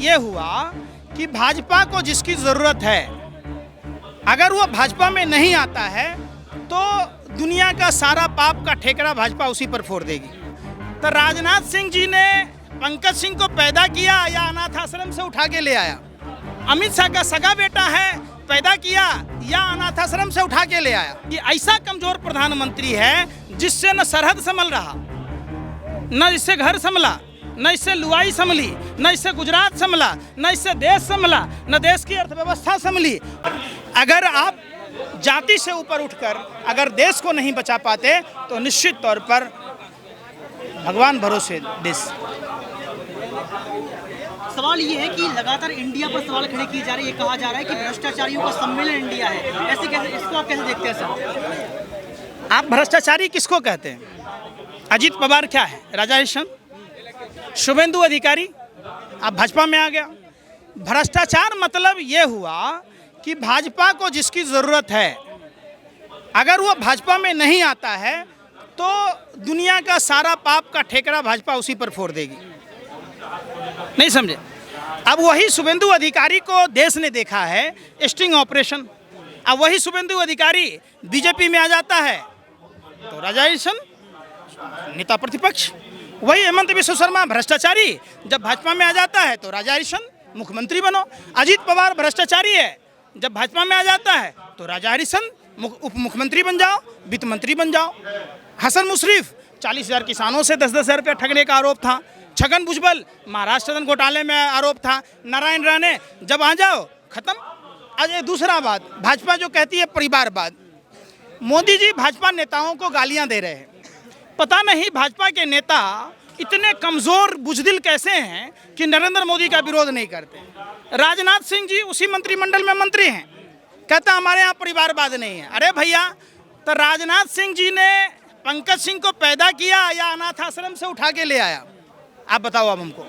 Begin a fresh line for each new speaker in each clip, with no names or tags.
ये हुआ कि भाजपा को जिसकी ज़रूरत है, अगर वो भाजपा में नहीं आता है तो दुनिया का सारा पाप का ठेकरा भाजपा उसी पर फोड़ देगी। तो राजनाथ सिंह जी ने पंकज सिंह को पैदा किया या अनाथ आश्रम से उठा के ले आया? अमित शाह का सगा बेटा है, पैदा किया या अनाथ आश्रम से उठा के ले आया? ये ऐसा कमजोर प्रधानमंत्री है जिससे न सरहद संभल रहा, न इससे घर संभला, न इससे लुआई संभली, न इससे गुजरात संभला, न इससे देश संभला, न देश की अर्थव्यवस्था संभली। अगर आप जाति से ऊपर उठकर अगर देश को नहीं बचा पाते तो निश्चित तौर पर भगवान भरोसे देश।
सवाल ये है कि लगातार इंडिया पर सवाल खड़े किए जा रहे हैं, ये कहा जा रहा है कि भ्रष्टाचारियों का सम्मेलन इंडिया है, ऐसे कैसे, इसको आप कैसे देखते हैं सर?
आप भ्रष्टाचारी किसको कहते हैं? अजीत पवार क्या है? राजा हरिश्चंद्र? शुभेंदु अधिकारी? आप भाजपा में आ गया। भ्रष्टाचार मतलब ये हुआ कि भाजपा को जिसकी ज़रूरत है, अगर वो भाजपा में नहीं आता है तो दुनिया का सारा पाप का ठेकरा भाजपा उसी पर फोड़ देगी। नहीं समझे? अब वही शुभेंदु अधिकारी को देश ने देखा है स्टिंग ऑपरेशन। अब वही शुभेंदु अधिकारी बीजेपी में आ जाता है तो राजा हरिश्चंद्र नेता प्रतिपक्ष। वही हेमंत बिश्व शर्मा भ्रष्टाचारी, जब भाजपा में आ जाता है तो राजा हरिश्चंद्र मुख्यमंत्री बनो। अजीत पवार भ्रष्टाचारी है, जब भाजपा में आ जाता है तो राजा हरिश्चंद्र उप मुख्यमंत्री बन जाओ, वित्त मंत्री बन जाओ। हसन मुशर्रफ 40,000 किसानों से 10-10 रुपया ठगने का आरोप था। छगन भुजबल महाराष्ट्र घोटाले में आरोप था। नारायण राणे जब आ जाओ खत्म। आज दूसरा बात, भाजपा जो कहती है परिवारवाद, मोदी जी भाजपा नेताओं को गालियां दे रहे हैं। पता नहीं भाजपा के नेता इतने कमज़ोर बुजदिल कैसे हैं कि नरेंद्र मोदी का विरोध नहीं करते। राजनाथ सिंह जी उसी मंत्रिमंडल में मंत्री हैं, कहता हमारे यहाँ परिवारवाद नहीं है। अरे भैया, तो राजनाथ सिंह जी ने पंकज सिंह को पैदा किया या अनाथ आश्रम से उठा के ले आया? आप बताओ अब हमको।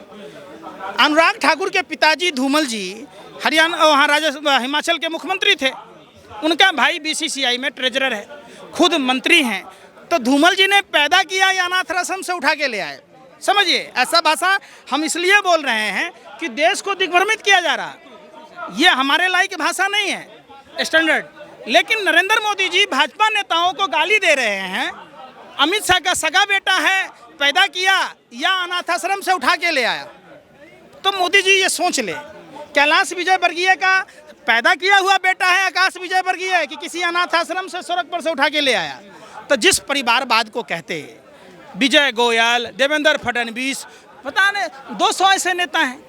अनुराग ठाकुर के पिताजी धूमल जी हरियाणा वहाँ हिमाचल के मुख्यमंत्री थे, उनका भाई बीसीसीआई में ट्रेजरर है, खुद मंत्री हैं। तो धूमल जी ने पैदा किया या अनाथ आश्रम से उठा के ले आए? समझिए, ऐसा भाषा हम इसलिए बोल रहे हैं कि देश को दिग्भ्रमित किया जा रहा है। ये हमारे लायक भाषा नहीं है स्टैंडर्ड। लेकिन नरेंद्र मोदी जी भाजपा नेताओं को गाली दे रहे हैं। अमित शाह का सगा बेटा है, पैदा किया या अनाथ आश्रम से उठा के ले आया? तो मोदी जी ये सोच ले, कैलाश विजयवर्गीय का पैदा किया हुआ बेटा है आकाश विजयवर्गीय कि किसी अनाथ आश्रम से सड़क पर से उठा के ले आया? तो जिस परिवारवाद को कहते हैं, विजय गोयल, देवेंद्र फडणवीस, पता नहीं 200 ऐसे नेता हैं।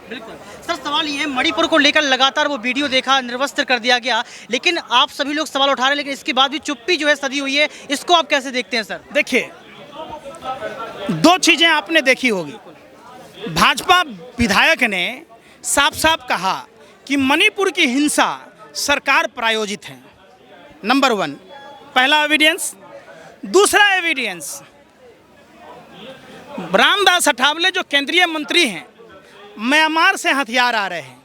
बिल्कुल सर, सवाल ये है, मणिपुर को लेकर लगातार वो वीडियो देखा, निर्वस्त्र कर दिया गया, लेकिन आप सभी लोग सवाल उठा रहे हैं, लेकिन इसके बाद भी चुप्पी जो है सदी हुई है, इसको आप कैसे देखते हैं सर?
देखिए, दो चीज़ें आपने देखी होगी। भाजपा विधायक ने साफ साफ कहा कि मणिपुर की हिंसा सरकार प्रायोजित है। नंबर 1 पहला एविडेंस। दूसरा एविडेंस, रामदास अठावले जो केंद्रीय मंत्री हैं, म्यांमार से हथियार आ रहे हैं।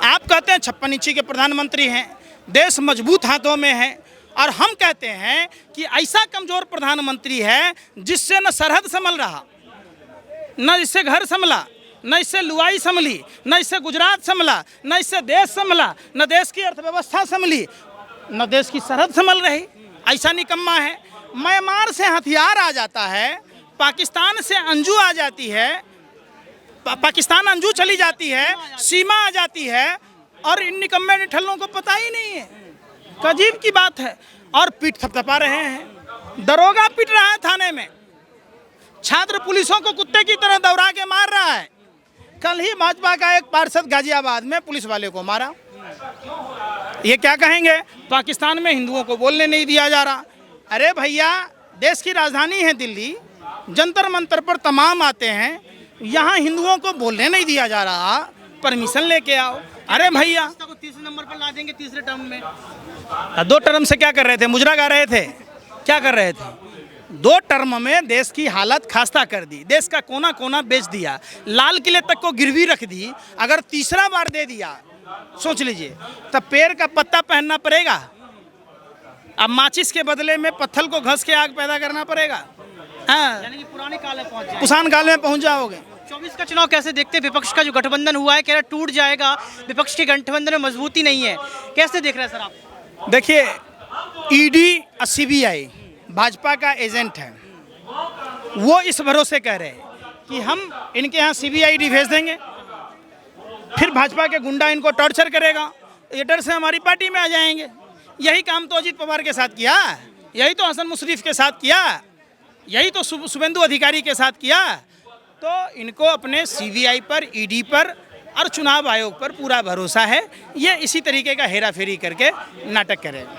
आप कहते हैं 56 इंची के प्रधानमंत्री हैं, देश मजबूत हाथों में है, और हम कहते हैं कि ऐसा कमजोर प्रधानमंत्री है जिससे न सरहद संभल रहा, न इससे घर संभला, न इससे लुआई संभली, न इससे गुजरात संभला, न इससे देश संभला, न देश की अर्थव्यवस्था संभली, न देश की सरहद संभल रही। ऐसा निकम्मा है। म्यांमार से हथियार आ जाता है, पाकिस्तान से अंजू आ जाती है, पाकिस्तान अंजू चली जाती है, सीमा आ जाती है, और इन निकम्मे निठल्लों को पता ही नहीं है। अजीब की बात है। और पीठ थपथपा रहे हैं, दरोगा पीट रहा है थाने में, छात्र पुलिसों को कुत्ते की तरह दौड़ा के मार रहा है। कल ही भाजपा का एक पार्षद गाजियाबाद में पुलिस वाले को मारा। ये क्या कहेंगे? पाकिस्तान में हिंदुओं को बोलने नहीं दिया जा रहा। अरे भैया, देश की राजधानी है दिल्ली, जंतर मंतर पर तमाम आते हैं, यहाँ हिंदुओं को बोलने नहीं दिया जा रहा, परमिशन लेके आओ। अरे भैया,
तीसरे नंबर पर ला देंगे तीसरे टर्म में।
2 टर्म से क्या कर रहे थे? मुजरा गा रहे थे? क्या कर रहे थे? 2 टर्म में देश की हालत खास्ता कर दी, देश का कोना कोना बेच दिया, लाल किले तक को गिरवी रख दी। अगर तीसरा बार दे दिया, सोच लीजिए, तब पेड़ का पत्ता पहनना पड़ेगा। अब माचिस के बदले में पत्थर को घस के आग पैदा करना पड़ेगा। हाँ,
यानी कि पुराने काल में पहुंच जाएंगे।
पुराने काल में पहुंच जाओगे।
24 का चुनाव कैसे देखते हैं? विपक्ष का जो गठबंधन हुआ है कह रहा टूट जाएगा, विपक्ष के गठबंधन में मजबूती नहीं है, कैसे देख रहे हैं सर आप?
देखिए, ईडी और सीबीआई भाजपा का एजेंट है। वो इस भरोसे कह रहे हैं कि हम इनके यहाँ सीबीआई भेज देंगे, फिर भाजपा के गुंडा इनको टॉर्चर करेगा, ये डर से हमारी पार्टी में आ जाएंगे। यही काम तो अजीत पवार के साथ किया, यही तो हसन मुशर्रफ के साथ किया, यही तो शुभेंदु अधिकारी के साथ किया। तो इनको अपने सीबीआई पर, ईडी पर और चुनाव आयोग पर पूरा भरोसा है। ये इसी तरीके का हेरा फेरी करके नाटक करेगा।